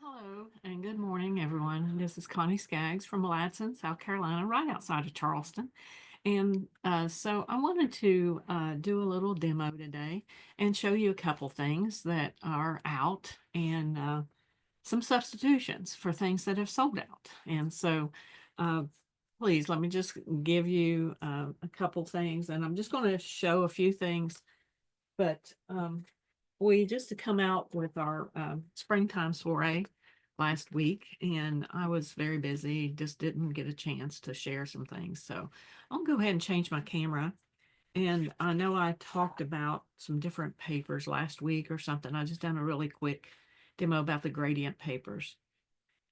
Hello and good morning, everyone. This is Connie Skaggs from Ladson, South Carolina, right outside of Charleston. And I wanted to do a little demo today and show you a couple things that are out and some substitutions for things that have sold out. Uh, please let me just give you a couple things, and I'm just going to show a few things, but we just come out with our springtime soiree last week, and I was very busy, just didn't get a chance to share some things. So I'll go ahead and change my camera. And I know I talked about some different papers last week or something. I just done a really quick demo about the gradient papers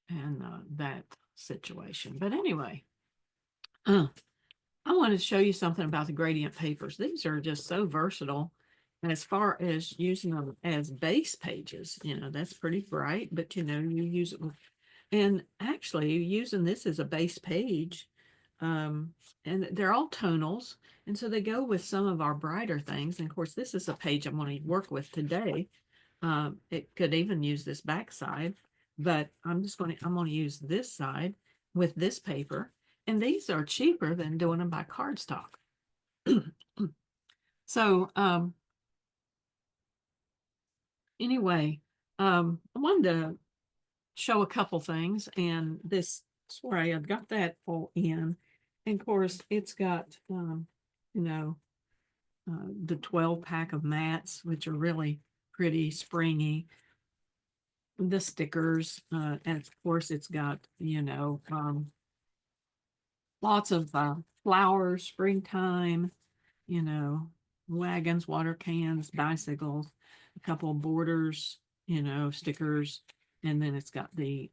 and that situation. But anyway, uh, I wanted to show you something about the gradient papers. These are just so versatile. And as far as using them as base pages, that's pretty bright, but you use it with, and actually using this as a base page, um, and they're all tonals. And so they go with some of our brighter things. And of course, this is a page I'm going to work with today. It could even use this back side, but I'm going to use this side with this paper. And these are cheaper than doing them by cardstock. So, anyway, I wanted to show a couple things, and this sorry, I've got that all in. And of course, it's got, you know, the 12 pack of mats, which are really pretty springy. The stickers, and of course, it's got, lots of flowers, springtime, you know, wagons, water cans, bicycles, a couple of borders, stickers, and then it's got the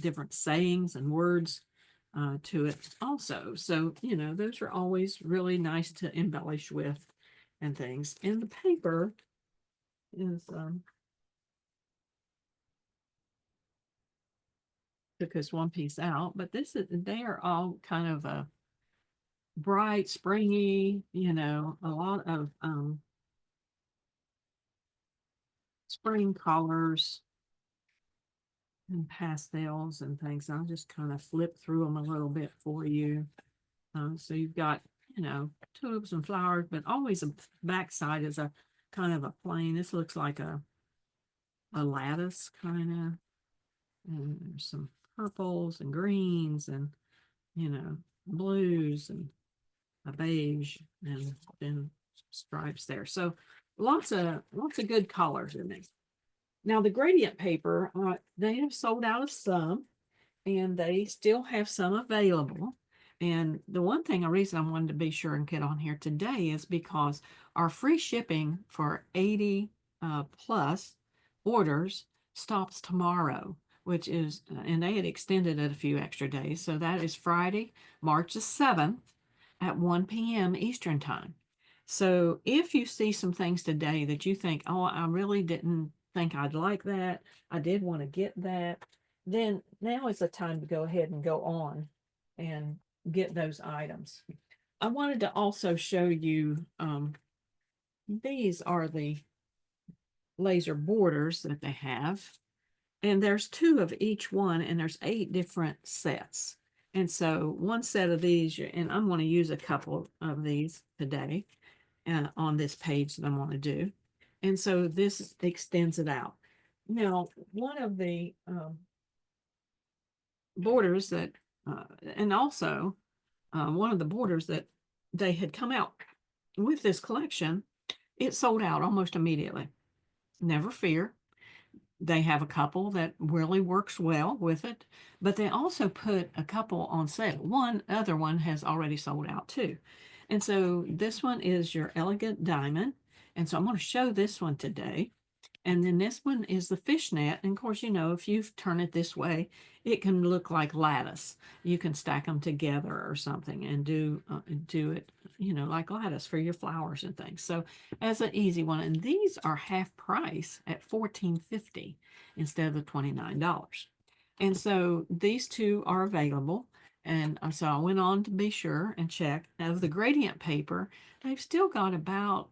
different sayings and words to it also. So, those are always really nice to embellish with and things. And the paper is took this one piece out, but they are all kind of a bright, springy, a lot of spring colors and pastels and things. I'll just kind of flip through them a little bit for you. So you've got, tulips and flowers, but always a backside is a kind of a plain. This looks like a lattice kind of, and there's some purples and greens and, blues and a beige and then stripes there. So lots of good colors in this. Now the gradient paper, they have sold out of some, and they still have some available. And the one thing, a reason I wanted to be sure and get on here today is because our free shipping for 80 plus orders stops tomorrow, which is, and they had extended it a few extra days. So that is Friday, March the 7th at 1 p.m. Eastern Time. So if you see some things today that you think, oh, I really didn't think I'd like that, I did want to get that, then now is the time to go ahead and go on and get those items. I wanted to also show you, these are the laser borders that they have. And there's two of each one, and there's 8 different sets. And so one set of these, and I'm going to use a couple of these today on this page that I'm going to do. And so this extends it out. Now, one of the borders that, and also one of the borders that they had come out with this collection, it sold out almost immediately. Never fear. They have a couple that really works well with it, but they also put a couple on sale. One other one has already sold out too. And so this one is your elegant diamond. And so I'm going to show this one today. And then this one is the fishnet. And of course, if you turn it this way, it can look like lattice. You can stack them together or something and do it, like lattice for your flowers and things. So as an easy one, and these are half price at $14.50 instead of the $29. And so these two are available. And so I went on to be sure and check. Of the gradient paper, they've still got about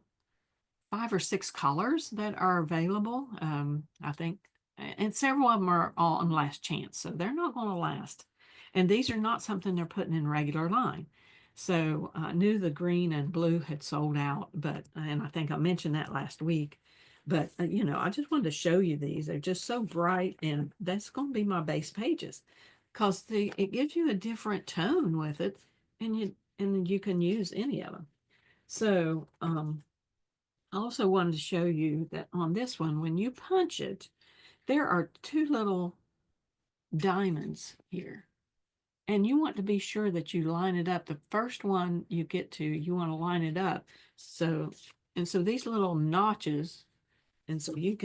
5 or 6 colors that are available. I think and several of them are all on last chance, so they're not going to last. And these are not something they're putting in regular line. So I knew the green and blue had sold out, but, and I think I mentioned that last week. But, I just wanted to show you these. They're just so bright, and that's going to be my base pages because it gives you a different tone with it, and you can use any of them. So, I also wanted to show you that on this one, when you punch it, there are two little diamonds here. And you want to be sure that you line it up. The first one you get to, you want to line it up. So these little notches, and so you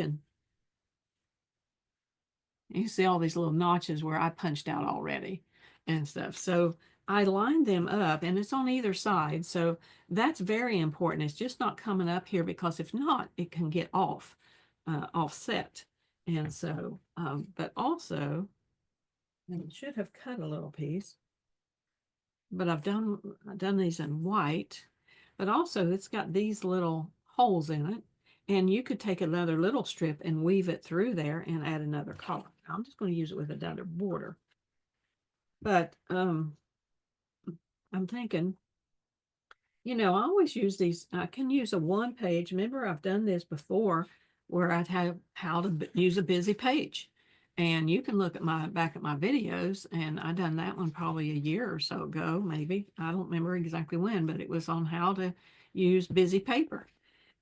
see all these little notches where I punched out already and stuff. So I lined them up and it's on either side. So that's very important. It's just not coming up here because if not, it can get offset. And so, but also, and it should have cut a little piece, but I've done these in white, but also it's got these little holes in it. And you could take another little strip and weave it through there and add another color. I'm just going to use it with another border. But I'm thinking, I always use these. I can use a one page. Remember, I've done this before where I'd have how to use a busy page. And you can look at my back at my videos, and I done that one probably a year or so ago, maybe. I don't remember exactly when, but it was on how to use busy paper.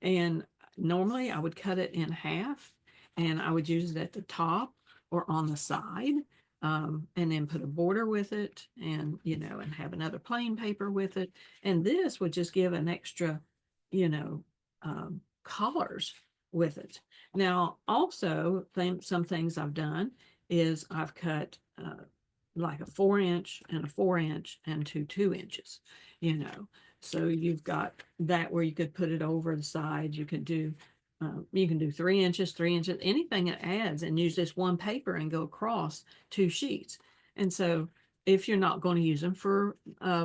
And normally I would cut it in half and I would use it at the top or on the side. And then put a border with it and have another plain paper with it. And this would just give an extra, colors with it. Now, also, some things I've done is I've cut like a 4 inch and a 4 inch and 2 2 inches, you know. So you've got that where you could put it over the side. You can do 3 inches, 3 inches, anything that adds, and use this one paper and go across two sheets. And so if you're not going to use them for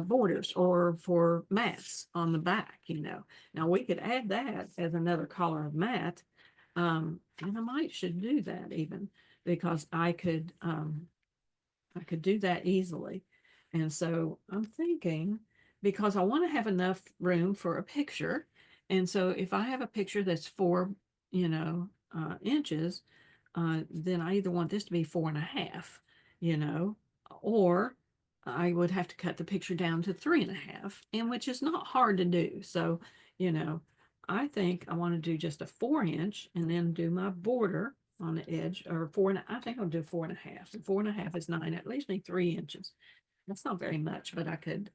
borders or for mats on the back, now we could add that as another color of mat. And I might should do that even because I could do that easily. And so I'm thinking, because I want to have enough room for a picture. And so if I have a picture that's 4 inches, then I either want this to be 4.5, you know, or I would have to cut the picture down to 3.5, and which is not hard to do. So, you know, I think I want to do just a 4 inch and then do my border on the edge, or I think I'll do 4.5. And 4.5 is 9, at least need 3 inches. That's not very much, but I could,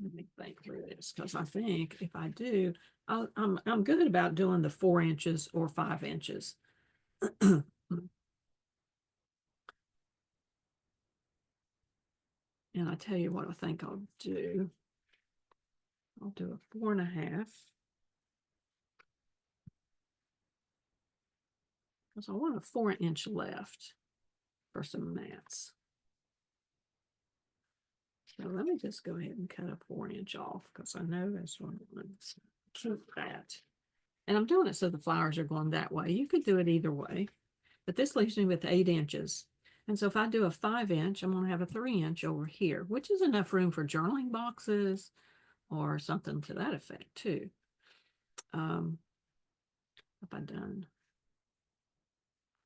let me think through this because I think if I do, I'm good about doing the 4 inches or 5 inches. And I tell you what I think I'll do. I'll do a 4.5 because I want a 4 inch left for some mats. So let me just go ahead and cut a 4 inch off because I know that's what I want to keep that. And I'm doing it so the flowers are going that way. You could do it either way, but this leaves me with 8 inches. And so if I do a 5 inch, I'm going to have a 3 inch over here, which is enough room for journaling boxes or something to that effect too. If I done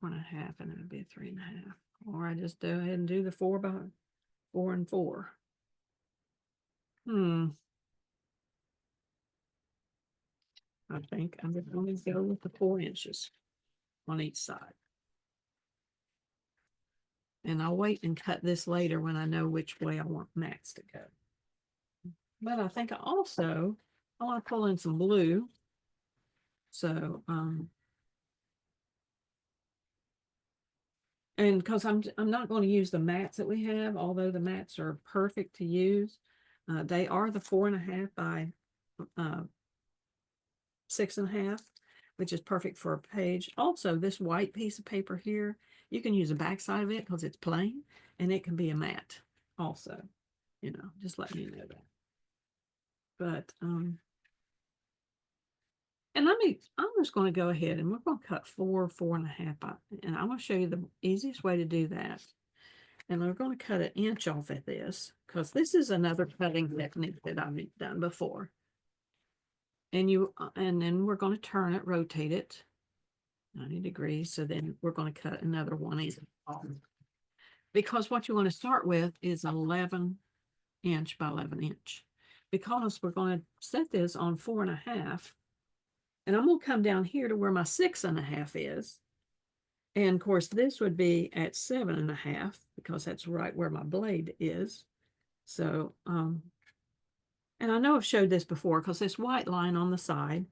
1.5 and it would be a 3.5, or I just go ahead and do the 4 by 4 and 4. I think I'm just going to go with the 4 inches on each side. And I'll wait and cut this later when I know which way I want mats to go. But I think I want to pull in some blue. So, and because I'm not going to use the mats that we have, although the mats are perfect to use. They are the 4.5 by 6.5, which is perfect for a page. Also, this white piece of paper here, you can use the back side of it because it's plain, and it can be a mat also, just letting you know that. But, And I'm just going to go ahead and we're going to cut 4.5. And I'm going to show you the easiest way to do that. And we're going to cut an inch off at this because this is another cutting technique that I've done before. And then we're going to turn it, rotate it 90 degrees. So then we're going to cut another 1 inch off. Because what you want to start with is 11 inch by 11 inch. Because we're going to set this on 4.5. And I'm going to come down here to where my 6.5 is. And of course, this would be at 7.5 because that's right where my blade is. So, and I know I've showed this before because this white line on the side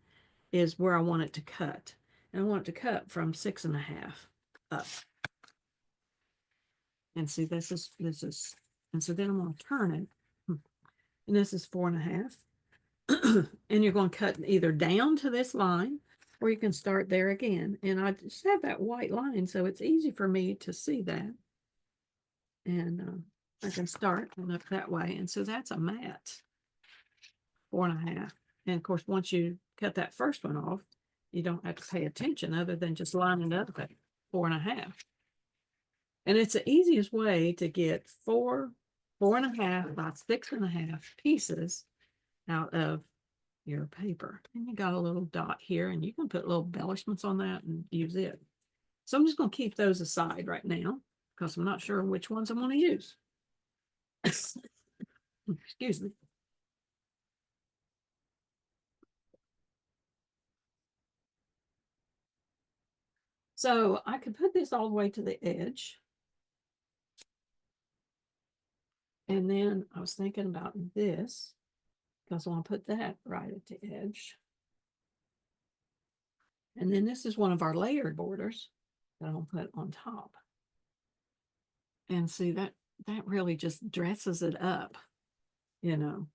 is where I want it to cut. And I want it to cut from 6.5 up. And see, and so then I'm going to turn it. And this is 4.5. And you're going to cut either down to this line or you can start there again. And I just have that white line, so it's easy for me to see that. And I can start and up that way. And so that's a mat, 4.5. And of course, once you cut that first one off, you don't have to pay attention other than just lining up at 4.5. And it's the easiest way to get 4.5 by 6.5 pieces out of your paper. And you got a little dot here, and you can put little embellishments on that and use it. So I'm just going to keep those aside right now because I'm not sure which ones I'm going to use. Excuse me. So I could put this all the way to the edge. And then I was thinking about this because I want to put that right at the edge. And then this is one of our layered borders that I'm going to put on top. And see, that really just dresses it up, you know.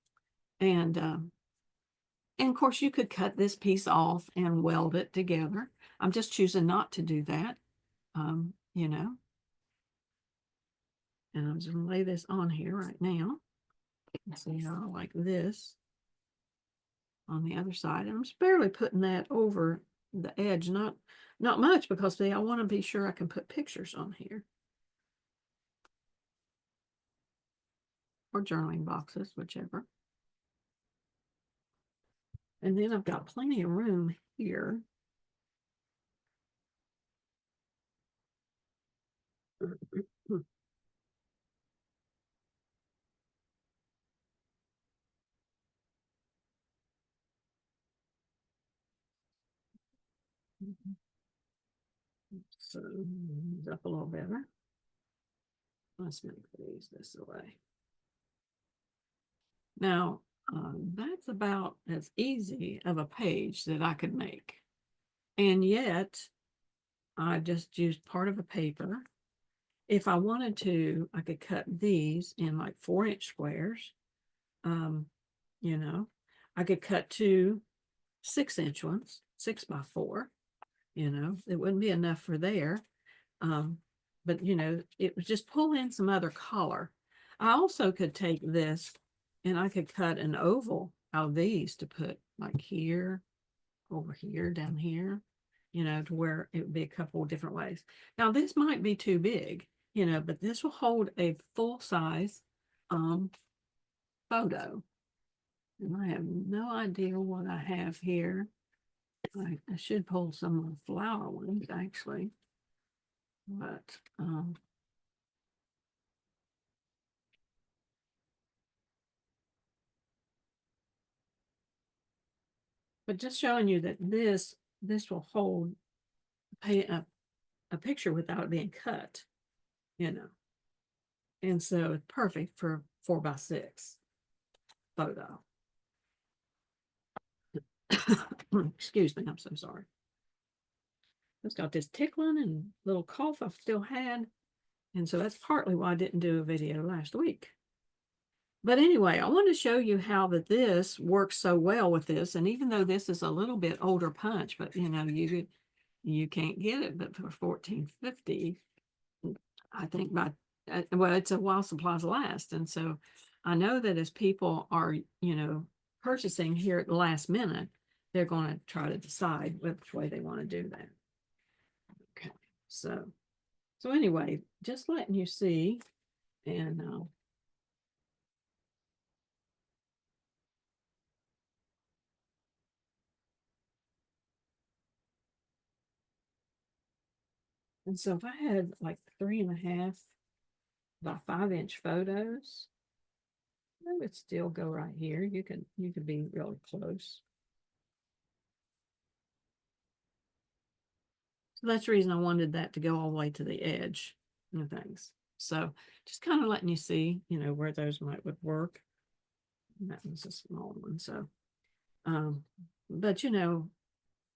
And of course, you could cut this piece off and weld it together. I'm just choosing not to do that, you know. And I'm just going to lay this on here right now. See how I like this on the other side. And I'm just barely putting that over the edge, not much, because see, I want to be sure I can put pictures on here. Or journaling boxes, whichever. And then I've got plenty of room here. So up a little better. Let's make these this way. Now, that's about as easy of a page that I could make. And yet, I just used part of a paper. If I wanted to, I could cut these in like 4-inch squares. You know, I could cut 2 6-inch ones, 6 by 4. You know, it wouldn't be enough for there. But, you know, it was just pull in some other color. I also could take this and I could cut an oval out of these to put like here, over here, down here, you know, to where it would be a couple of different ways. Now, this might be too big, you know, but this will hold a full size photo. And I have no idea what I have here. I should pull some of the flower ones actually, but just showing you that this will hold a picture without it being cut, you know. And so it's perfect for 4x6 photo. Excuse me, I'm so sorry. I've got this tickling and little cough I've still had. And so that's partly why I didn't do a video last week. But anyway, I want to show you how that this works so well with this. And even though this is a little bit older punch, but you know, you can't get it but for $14.50. I think by well, it's a while supplies last. And so I know that as people are, you know, purchasing here at the last minute, they're going to try to decide which way they want to do that. Okay, so anyway, just letting you see, and so if I had like 3.5 by 5 inch photos, I would still go right here. You could be really close. So that's the reason I wanted that to go all the way to the edge and things. So just kind of letting you see, where those would work. And that was a small one. So, um, but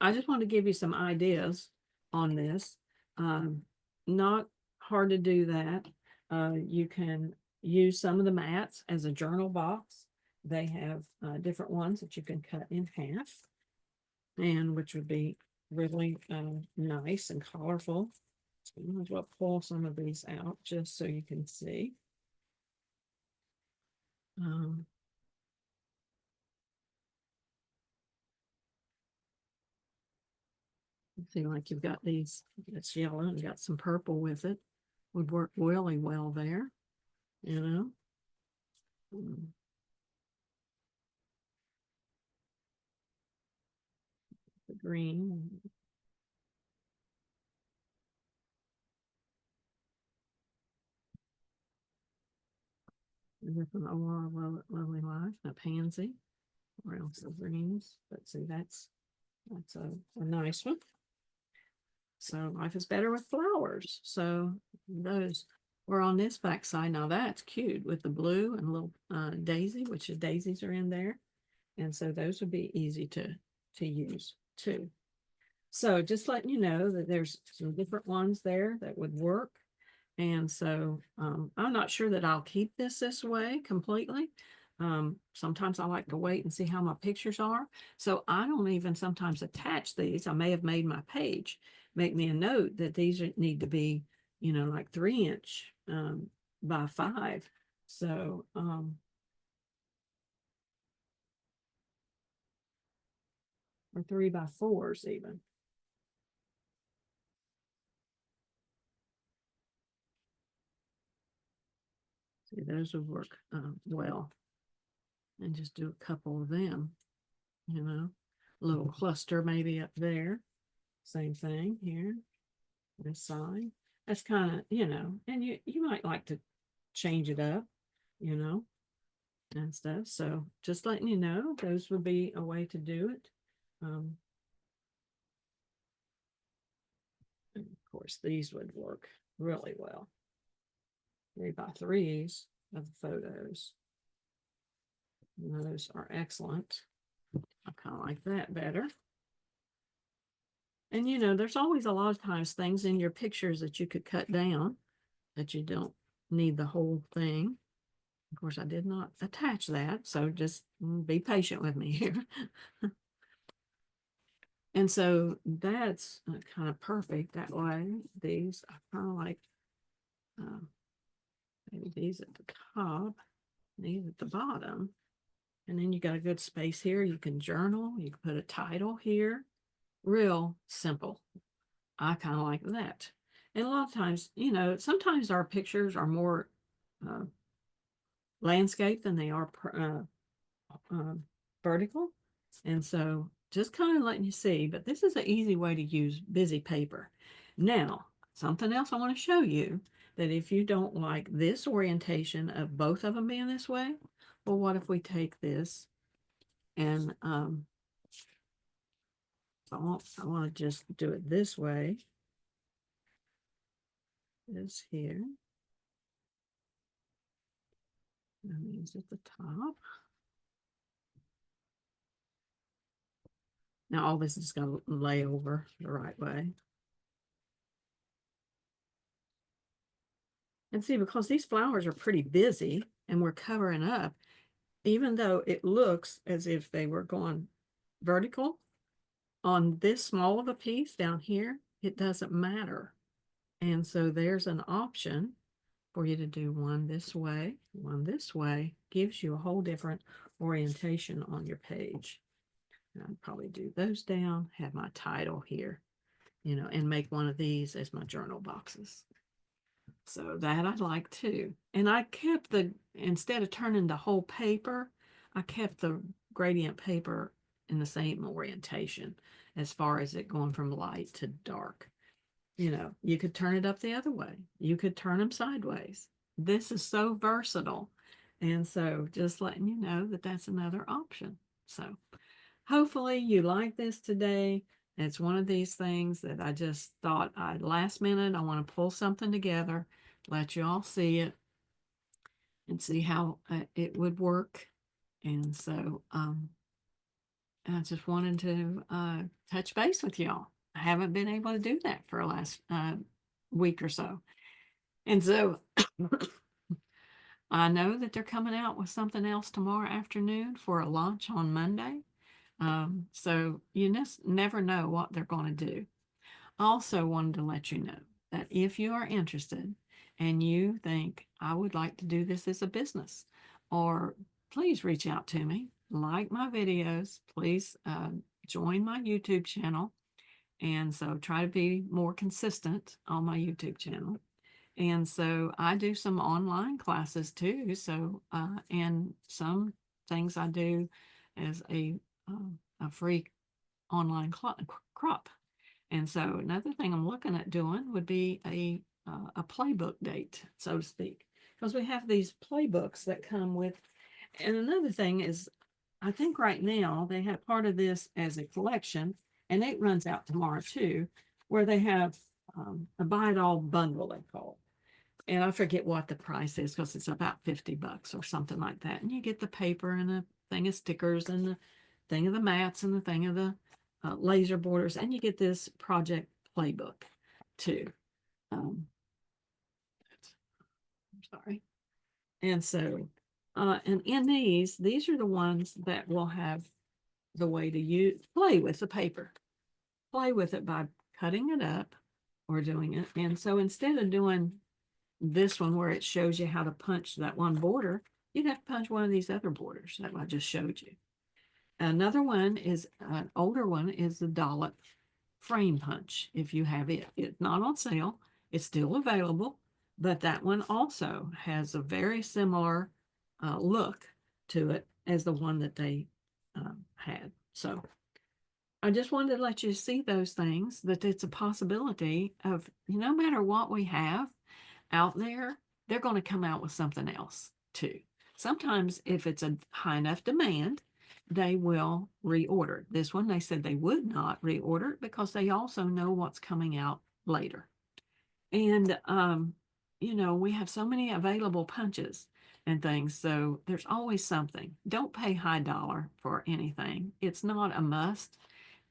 I just want to give you some ideas on this. Not hard to do that. You can use some of the mats as a journal box. They have different ones that you can cut in half, and which would be really nice and colorful. So you might as well pull some of these out just so you can see. Um, See, like you've got these, it's yellow and got some purple with it. Would work really well there, you know. Mm, The green, a different aurora lily life, a pansy, or else the greens. But see, that's a nice one. So life is better with flowers. So those were on this back side. Now that's cute with the blue and a little daisy, which the daisies are in there. And so those would be easy to use too. So just letting you know that there's some different ones there that would work. And so I'm not sure that I'll keep this way completely. Sometimes I like to wait and see how my pictures are. So I don't even sometimes attach these. I may have made my page, make me a note that these need to be, like 3 inch by 5. So, or 3 by 4s even. See, those would work well. And just do a couple of them, a little cluster maybe up there. Same thing here, this side. That's kind of, and you might like to change it up, you know, and stuff. So just letting you know, those would be a way to do it. And of course, these would work really well. 3 by 3s of the photos. And those are excellent. I kind of like that better. And there's always a lot of times things in your pictures that you could cut down that you don't need the whole thing. Of course, I did not attach that, so just be patient with me here. And so that's kind of perfect that way. These I kind of like uh, maybe these at the top, these at the bottom. And then you got a good space here. You can journal, you can put a title here. Real simple. I kind of like that. And a lot of times, sometimes our pictures are more uh, landscape than they are vertical. And so just kind of letting you see, but this is an easy way to use busy paper. Now, something else I want to show you that if you don't like this orientation of both of them being this way, well, what if we take this and I want to just do it this way. This here. And these at the top. Now all this is going to lay over the right way. And see, because these flowers are pretty busy and we're covering up, even though it looks as if they were going vertical, on this small of a piece down here, it doesn't matter. And so there's an option for you to do one this way, gives you a whole different orientation on your page. I'd probably do those down, have my title here, and make one of these as my journal boxes. So that I like too. And I kept instead of turning the whole paper, I kept the gradient paper in the same orientation as far as it going from light to dark. You could turn it up the other way. You could turn them sideways. This is so versatile. And so just letting you know that that's another option. So hopefully you like this today. It's one of these things that I just thought last minute, I want to pull something together, let you all see it and see how it would work. And so I just wanted to touch base with y'all. I haven't been able to do that for the last week or so. And so I know that they're coming out with something else tomorrow afternoon for a launch on Monday. So you just never know what they're going to do. I also wanted to let you know that if you are interested and you think I would like to do this as a business, or please reach out to me, like my videos, please join my YouTube channel. And so try to be more consistent on my YouTube channel. And so I do some online classes too. So, and some things I do as a free online crop. And so another thing I'm looking at doing would be a playbook date, so to speak, because we have these playbooks that come with. And another thing is, I think right now they have part of this as a collection, and it runs out tomorrow too, where they have a buy it all bundle they call it. And I forget what the price is because it's about $50 or something like that. And you get the paper and a thing of stickers and the thing of the mats and the thing of the laser borders, and you get this project playbook too. Um, I'm sorry. And so, and in these are the ones that will have the way to play with the paper, play with it by cutting it up or doing it. And so instead of doing this one where it shows you how to punch that one border, you'd have to punch one of these other borders that I just showed you. Another one is an older one is the dollop frame punch. If you have it, it's not on sale. It's still available, but that one also has a very similar look to it as the one that they had. So I just wanted to let you see those things, that it's a possibility of no matter what we have out there, they're going to come out with something else too. Sometimes if it's a high enough demand, they will reorder. This one, they said they would not reorder because they also know what's coming out later. And, we have so many available punches and things. So there's always something. Don't pay high dollar for anything. It's not a must.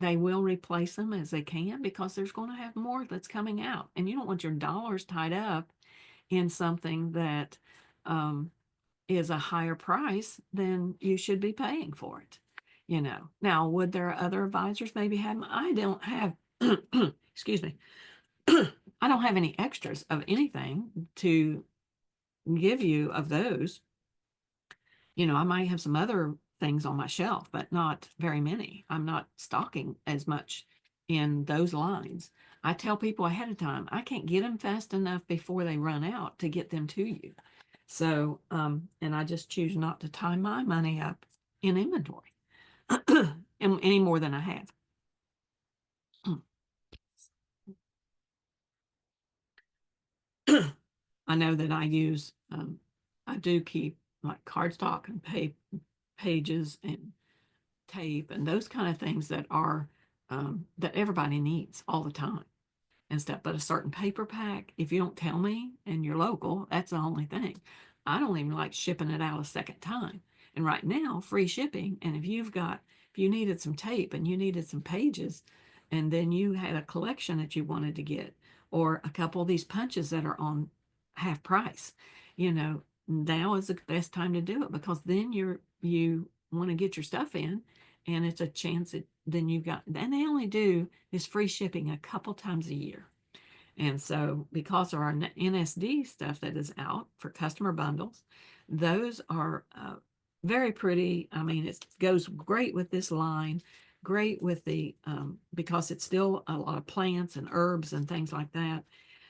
They will replace them as they can because there's going to have more that's coming out. And you don't want your dollars tied up in something that is a higher price than you should be paying for it. Now, would there other advisors maybe have? I don't have, excuse me, I don't have any extras of anything to give you of those. I might have some other things on my shelf, but not very many. I'm not stocking as much in those lines. I tell people ahead of time, I can't get them fast enough before they run out to get them to you. So, and I just choose not to tie my money up in inventory any more than I have. I know that I do keep like cardstock and pages and tape and those kind of things that are, that everybody needs all the time and stuff. But a certain paper pack, if you don't tell me and you're local, that's the only thing. I don't even like shipping it out a second time. And right now, free shipping. And if you needed some tape and you needed some pages, and then you had a collection that you wanted to get, or a couple of these punches that are on half price, now is the best time to do it because then you want to get your stuff in, and it's a chance that then you've got, and they only do this free shipping a couple times a year. And so because of our NSD stuff that is out for customer bundles, those are very pretty. I mean, it goes great with this line. great with because it's still a lot of plants and herbs and things like that.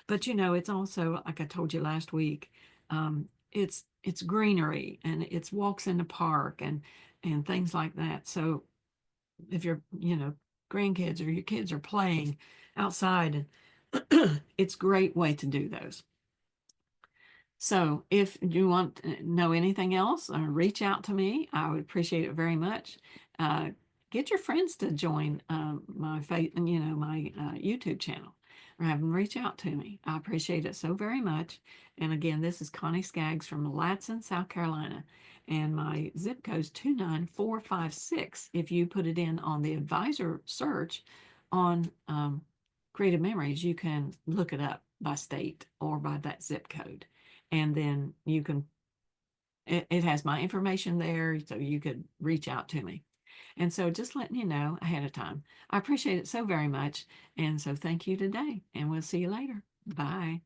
But it's also, like I told you last week, it's greenery and it's walks in the park and things like that. So if your grandkids or your kids are playing outside, and it's a great way to do those. So if you want to know anything else, reach out to me. I would appreciate it very much. Uh, get your friends to join my YouTube channel, or have them reach out to me. I appreciate it so very much. And again, this is Connie Skaggs from Latson, South Carolina, and my zip code is 29456. If you put it in on the advisor search on Creative Memories, you can look it up by state or by that zip code, and then it has my information there, so you could reach out to me. And so just letting you know ahead of time. I appreciate it so very much. And so thank you today, and we'll see you later. Bye.